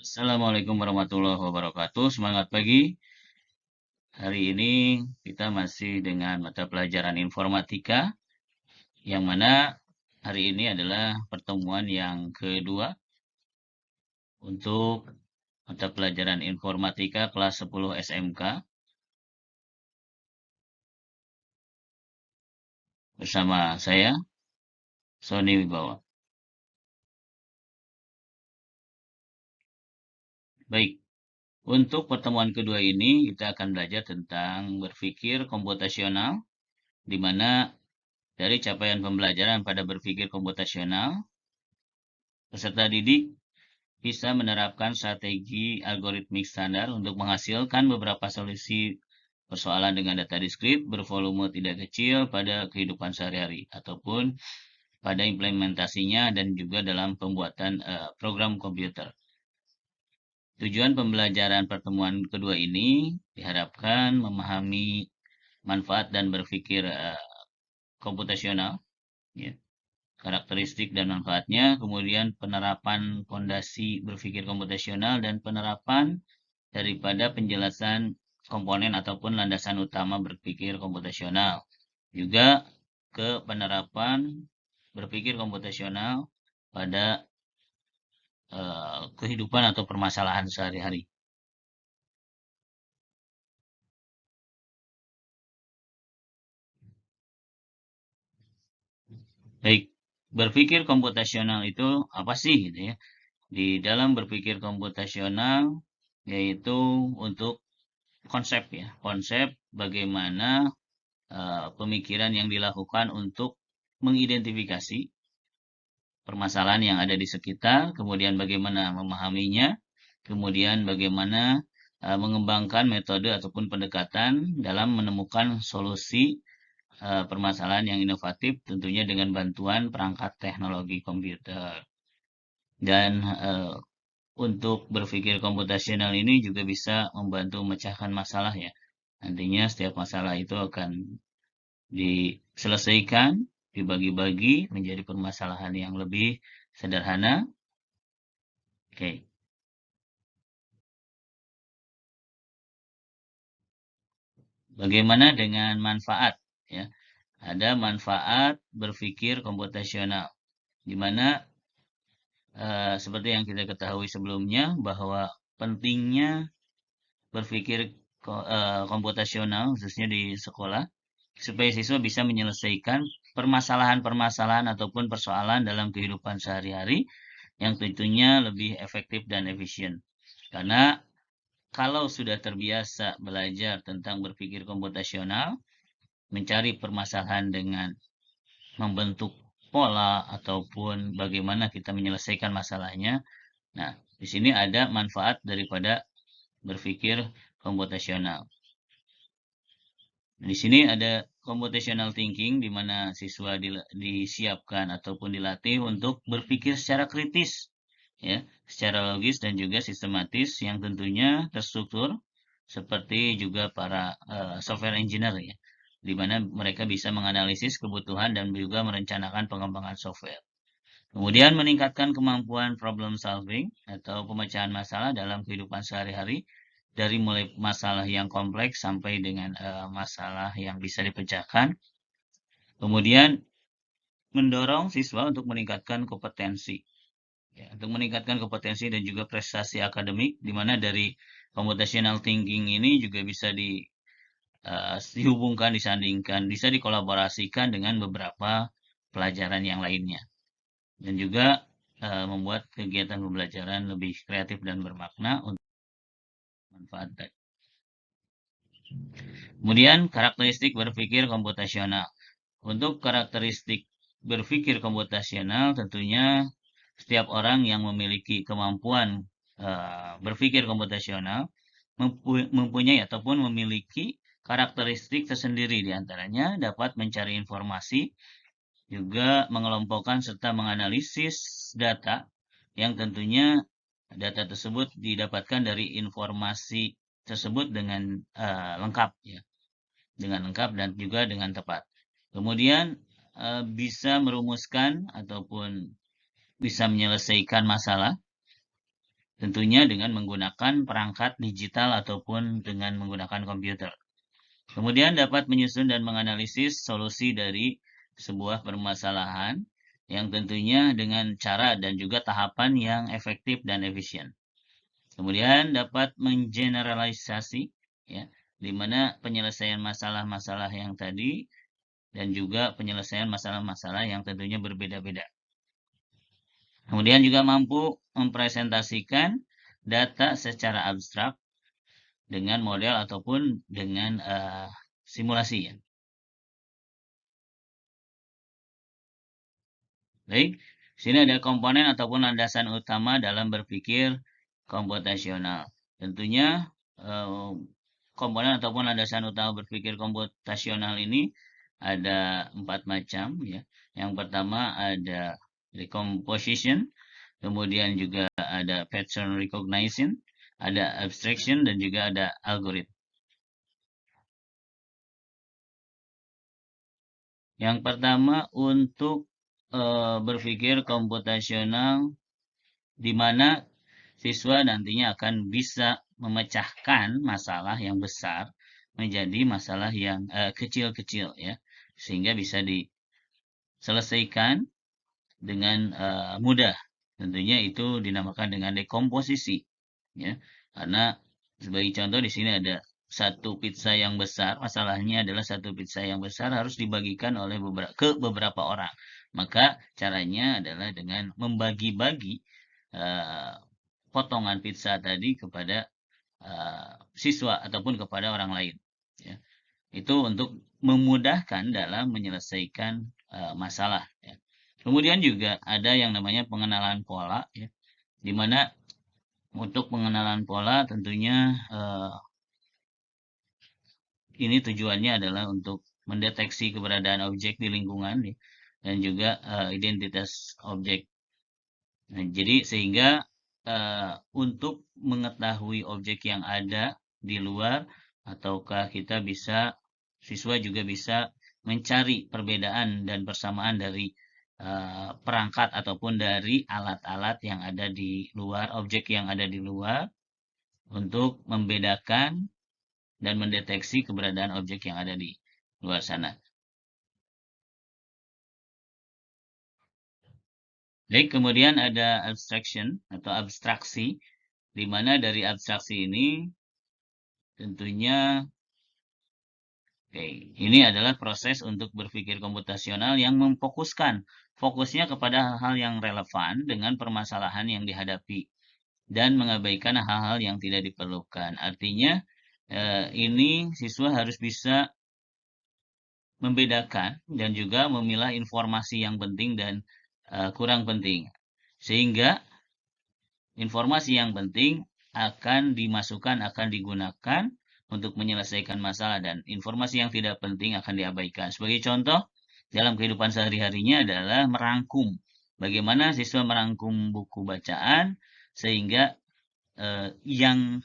Assalamualaikum warahmatullahi wabarakatuh. Semangat pagi. Hari ini kita masih dengan mata pelajaran informatika, yang mana hari ini adalah pertemuan yang kedua untuk mata pelajaran informatika kelas 10 SMK bersama saya, Sony Wibawa. Baik, untuk pertemuan kedua ini kita akan belajar tentang berpikir komputasional, di mana dari capaian pembelajaran pada berpikir komputasional, peserta didik bisa menerapkan strategi algoritmik standar untuk menghasilkan beberapa solusi persoalan dengan data diskrit bervolume tidak kecil pada kehidupan sehari-hari ataupun pada implementasinya dan juga dalam pembuatan program komputer. Tujuan pembelajaran pertemuan kedua ini diharapkan memahami manfaat dan berpikir komputasional, ya, karakteristik dan manfaatnya, kemudian penerapan fondasi berpikir komputasional dan penerapan daripada penjelasan komponen ataupun landasan utama berpikir komputasional. Juga ke penerapan berpikir komputasional pada kehidupan atau permasalahan sehari-hari. Baik, berpikir komputasional itu apa sih gitu ya? Di dalam berpikir komputasional yaitu untuk konsep ya, konsep bagaimana pemikiran yang dilakukan untuk mengidentifikasi permasalahan yang ada di sekitar, kemudian bagaimana memahaminya, kemudian bagaimana mengembangkan metode ataupun pendekatan dalam menemukan solusi permasalahan yang inovatif, tentunya dengan bantuan perangkat teknologi komputer. Dan untuk berpikir komputasional ini juga bisa membantu memecahkan masalah ya. Nantinya setiap masalah itu akan diselesaikan, dibagi-bagi menjadi permasalahan yang lebih sederhana. Oke. Bagaimana dengan manfaat ya? Ada manfaat berpikir komputasional, di mana seperti yang kita ketahui sebelumnya bahwa pentingnya berpikir komputasional khususnya di sekolah supaya siswa bisa menyelesaikan permasalahan-permasalahan ataupun persoalan dalam kehidupan sehari-hari yang tentunya lebih efektif dan efisien. Karena kalau sudah terbiasa belajar tentang berpikir komputasional, mencari permasalahan dengan membentuk pola ataupun bagaimana kita menyelesaikan masalahnya. Nah, di sini ada manfaat daripada berpikir komputasional. Di sini ada computational thinking di mana siswa disiapkan ataupun dilatih untuk berpikir secara kritis, ya, secara logis dan juga sistematis yang tentunya terstruktur seperti juga para software engineer ya, di mana mereka bisa menganalisis kebutuhan dan juga merencanakan pengembangan software. Kemudian meningkatkan kemampuan problem solving atau pemecahan masalah dalam kehidupan sehari-hari dari mulai masalah yang kompleks sampai dengan masalah yang bisa dipecahkan. Kemudian mendorong siswa untuk meningkatkan kompetensi, ya, untuk meningkatkan kompetensi dan juga prestasi akademik, di mana dari computational thinking ini juga bisa dihubungkan, disandingkan, bisa dikolaborasikan dengan beberapa pelajaran yang lainnya, dan juga membuat kegiatan pembelajaran lebih kreatif dan bermakna untuk manfaat. Kemudian karakteristik berpikir komputasional. Untuk karakteristik berpikir komputasional tentunya setiap orang yang memiliki kemampuan berpikir komputasional mempunyai ataupun memiliki karakteristik tersendiri, diantaranya dapat mencari informasi, juga mengelompokkan serta menganalisis data yang tentunya data tersebut didapatkan dari informasi tersebut dengan lengkap ya, dengan lengkap dan juga dengan tepat. Kemudian bisa merumuskan ataupun bisa menyelesaikan masalah tentunya dengan menggunakan perangkat digital ataupun dengan menggunakan komputer. Kemudian dapat menyusun dan menganalisis solusi dari sebuah permasalahan yang tentunya dengan cara dan juga tahapan yang efektif dan efisien. Kemudian dapat mengeneralisasi, ya, di mana penyelesaian masalah-masalah yang tadi dan juga penyelesaian masalah-masalah yang tentunya berbeda-beda. Kemudian juga mampu mempresentasikan data secara abstrak dengan model ataupun dengan simulasi, ya. Baik, sini ada komponen ataupun landasan utama dalam berpikir komputasional. Tentunya komponen ataupun landasan utama berpikir komputasional ini ada 4 macam, ya. Yang pertama ada recomposition, kemudian juga ada pattern recognition, ada abstraction, dan juga ada algoritma. Yang pertama untuk berpikir komputasional, di mana siswa nantinya akan bisa memecahkan masalah yang besar menjadi masalah yang kecil-kecil, ya, sehingga bisa diselesaikan dengan mudah. Tentunya itu dinamakan dengan dekomposisi, ya, karena sebagai contoh di sini ada satu pizza yang besar, masalahnya adalah satu pizza yang besar harus dibagikan oleh beberapa orang. Maka caranya adalah dengan membagi-bagi potongan pizza tadi kepada siswa ataupun kepada orang lain, ya. Itu untuk memudahkan dalam menyelesaikan masalah, ya. Kemudian juga ada yang namanya pengenalan pola, ya, di mana untuk pengenalan pola tentunya ini tujuannya adalah untuk mendeteksi keberadaan objek di lingkungan, ya, dan juga identitas objek. Nah, jadi sehingga untuk mengetahui objek yang ada di luar, ataukah siswa juga bisa mencari perbedaan dan persamaan dari perangkat ataupun dari alat-alat yang ada di luar, objek yang ada di luar, untuk membedakan dan mendeteksi keberadaan objek yang ada di luar sana. Baik, kemudian ada abstraction atau abstraksi, di mana dari abstraksi ini tentunya ini adalah proses untuk berpikir komputasional yang fokusnya kepada hal-hal yang relevan dengan permasalahan yang dihadapi dan mengabaikan hal-hal yang tidak diperlukan. Artinya, ini siswa harus bisa membedakan dan juga memilah informasi yang penting dan kurang penting. Sehingga informasi yang penting akan dimasukkan, akan digunakan untuk menyelesaikan masalah, dan informasi yang tidak penting akan diabaikan. Sebagai contoh, dalam kehidupan sehari-harinya adalah merangkum. Bagaimana siswa merangkum buku bacaan sehingga yang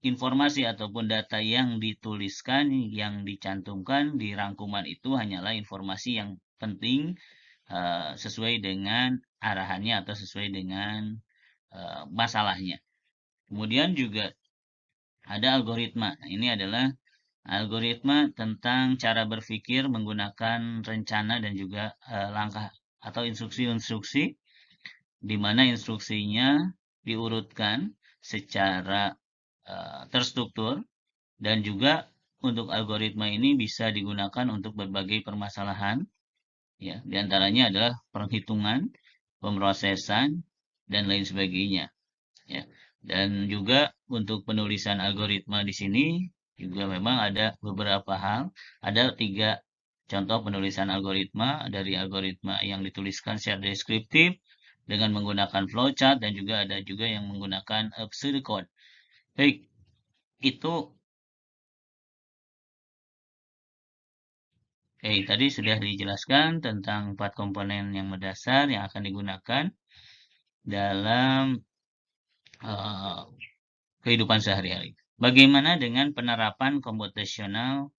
informasi ataupun data yang dituliskan, yang dicantumkan di rangkuman itu hanyalah informasi yang penting sesuai dengan arahannya atau sesuai dengan masalahnya. Kemudian juga ada algoritma. Nah, ini adalah algoritma tentang cara berpikir menggunakan rencana dan juga langkah atau instruksi-instruksi, di mana instruksinya diurutkan secara terstruktur, dan juga untuk algoritma ini bisa digunakan untuk berbagai permasalahan, ya, diantaranya adalah perhitungan, pemrosesan, dan lain sebagainya, ya. Dan juga untuk penulisan algoritma di sini juga memang ada beberapa hal. Ada 3 contoh penulisan algoritma, dari algoritma yang dituliskan secara deskriptif dengan menggunakan flowchart, dan juga ada juga yang menggunakan pseudocode. Baik, itu tadi sudah dijelaskan tentang 4 komponen yang mendasar yang akan digunakan dalam kehidupan sehari-hari. Bagaimana dengan penerapan komputasional,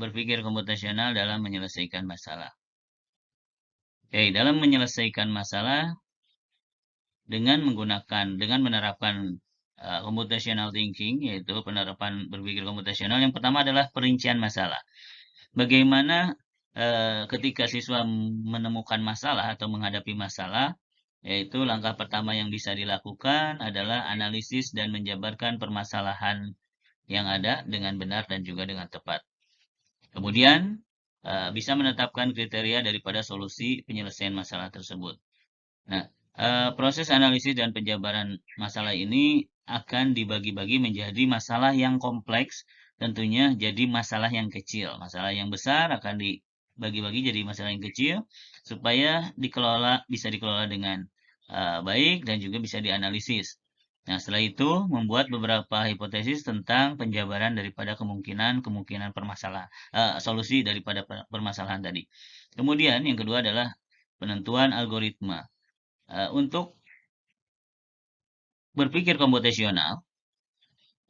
berpikir komputasional dalam menyelesaikan masalah? Dalam menyelesaikan masalah, dengan menerapkan computational thinking, yaitu penerapan berpikir komputasional. Yang pertama adalah perincian masalah. Bagaimana ketika siswa menemukan masalah atau menghadapi masalah, yaitu langkah pertama yang bisa dilakukan adalah analisis dan menjabarkan permasalahan yang ada dengan benar dan juga dengan tepat. Kemudian, bisa menetapkan kriteria daripada solusi penyelesaian masalah tersebut. Nah, proses analisis dan penjabaran masalah ini akan dibagi-bagi menjadi masalah yang kompleks, tentunya jadi masalah yang kecil. Masalah yang besar akan dibagi-bagi jadi masalah yang kecil, supaya bisa dikelola dengan baik dan juga bisa dianalisis. Nah, setelah itu membuat beberapa hipotesis tentang penjabaran daripada kemungkinan solusi daripada permasalahan tadi. Kemudian yang kedua adalah penentuan algoritma. Untuk berpikir komputasional,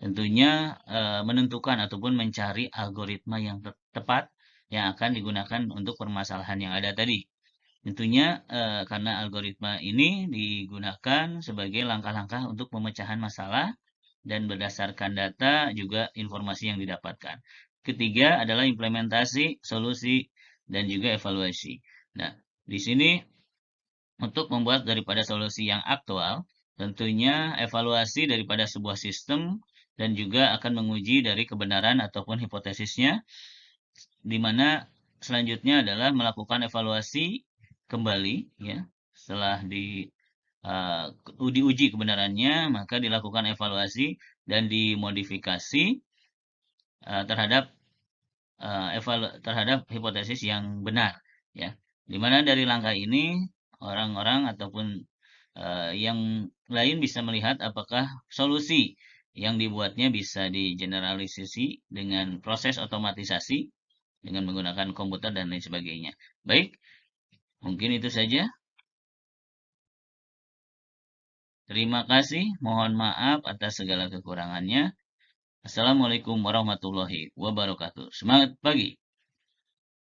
tentunya menentukan ataupun mencari algoritma yang tepat yang akan digunakan untuk permasalahan yang ada tadi. Tentunya karena algoritma ini digunakan sebagai langkah-langkah untuk pemecahan masalah dan berdasarkan data juga informasi yang didapatkan. Ketiga adalah implementasi, solusi, dan juga evaluasi. Nah, di sini untuk membuat daripada solusi yang aktual, tentunya evaluasi daripada sebuah sistem dan juga akan menguji dari kebenaran ataupun hipotesisnya, di mana selanjutnya adalah melakukan evaluasi kembali, ya. Setelah diuji kebenarannya, maka dilakukan evaluasi dan dimodifikasi terhadap hipotesis yang benar, ya. Di mana dari langkah ini orang-orang ataupun yang lain bisa melihat apakah solusi yang dibuatnya bisa digeneralisasi dengan proses otomatisasi dengan menggunakan komputer dan lain sebagainya. Baik, mungkin itu saja. Terima kasih, mohon maaf atas segala kekurangannya. Assalamualaikum warahmatullahi wabarakatuh. Semangat pagi.